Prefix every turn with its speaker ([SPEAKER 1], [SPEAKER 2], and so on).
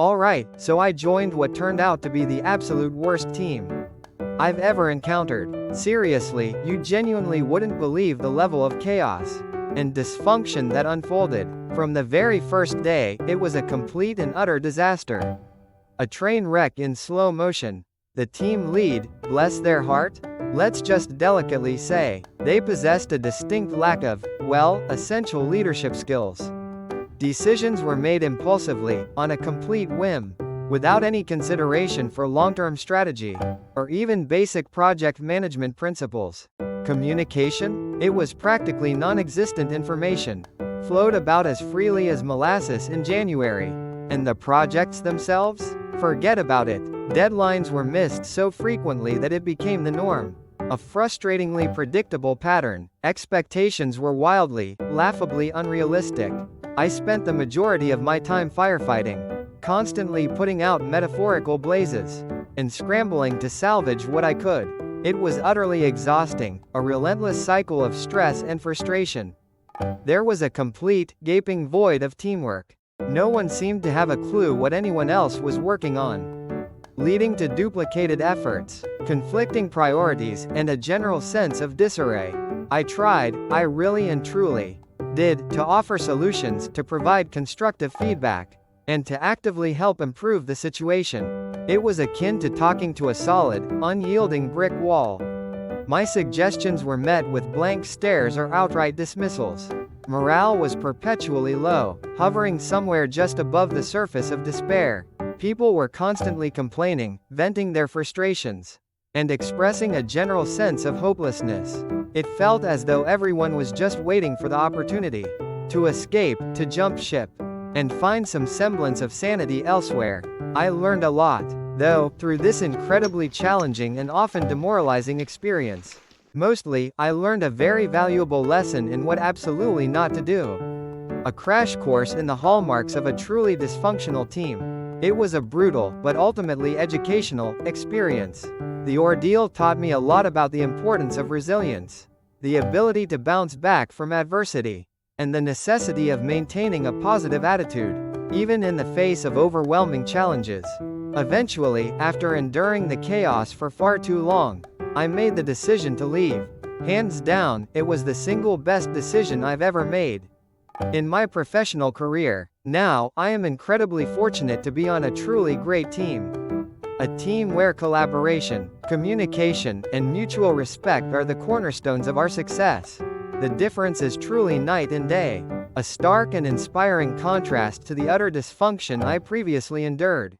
[SPEAKER 1] Alright, so I joined what turned out to be the absolute worst team I've ever encountered. Seriously, you genuinely wouldn't believe the level of chaos and dysfunction that unfolded. From the very first day, it was a complete and utter disaster. A train wreck in slow motion. The team lead, bless their heart, let's just delicately say, they possessed a distinct lack of, well, essential leadership skills. Decisions were made impulsively, on a complete whim, without any consideration for long-term strategy, or even basic project management principles. Communication? It was practically non-existent. Information flowed about as freely as molasses in January. And the projects themselves? Forget about it. Deadlines were missed so frequently that it became the norm. A frustratingly predictable pattern. Expectations were wildly, laughably unrealistic. I spent the majority of my time firefighting, constantly putting out metaphorical blazes, and scrambling to salvage what I could. It was utterly exhausting, a relentless cycle of stress and frustration. There was a complete, gaping void of teamwork. No one seemed to have a clue what anyone else was working on, leading to duplicated efforts, conflicting priorities, and a general sense of disarray. I tried, I really and truly did, to offer solutions, to provide constructive feedback, and to actively help improve the situation. It was akin to talking to a solid, unyielding brick wall. My suggestions were met with blank stares or outright dismissals. Morale was perpetually low, hovering somewhere just above the surface of despair. People were constantly complaining, venting their frustrations, and expressing a general sense of hopelessness. It felt as though everyone was just waiting for the opportunity to escape, to jump ship, and find some semblance of sanity elsewhere. I learned a lot, though, through this incredibly challenging and often demoralizing experience. Mostly, I learned a very valuable lesson in what absolutely not to do. A crash course in the hallmarks of a truly dysfunctional team. It was a brutal, but ultimately educational, experience. The ordeal taught me a lot about the importance of resilience, the ability to bounce back from adversity, and the necessity of maintaining a positive attitude, even in the face of overwhelming challenges. Eventually, after enduring the chaos for far too long, I made the decision to leave. Hands down, it was the single best decision I've ever made in my professional career. Now, I am incredibly fortunate to be on a truly great team. A team where collaboration, communication, and mutual respect are the cornerstones of our success. The difference is truly night and day. A stark and inspiring contrast to the utter dysfunction I previously endured.